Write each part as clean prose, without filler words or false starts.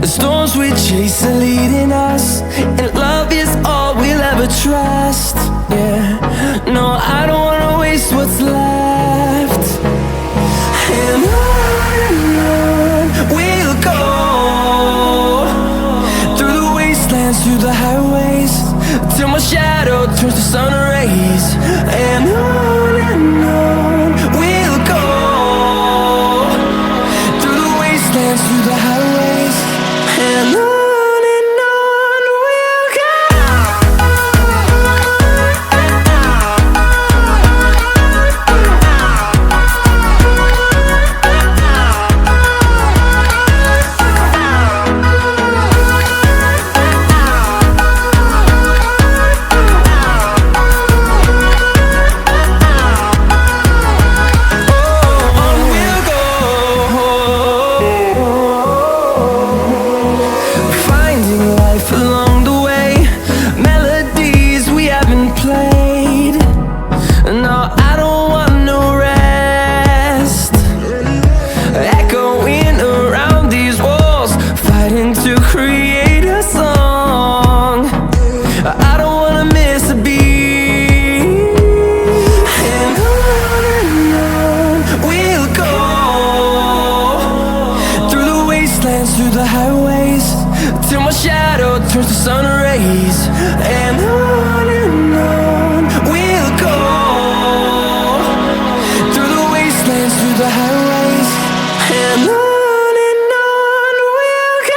The storms we chase are leading us, and love is all we'll ever trust. Yeah, no, I don't wanna waste what's left. And on we'll go, through the wastelands, through the highways, till my shadow turns to sun rays. And on we'll go, through the wastelands, through the highways, and on we'll go. Along the way, melodies we haven't played. No, I don't want no rest. Echoing around these walls, fighting to create a song. I don't wanna miss a beat. And on we'll go, through the wastelands, through the highways, till my shadow turns to sun rays. And on we'll go, through the wastelands, through the highways, and on we'll go.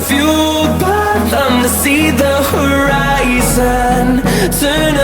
Fueled by them to see the horizon, turn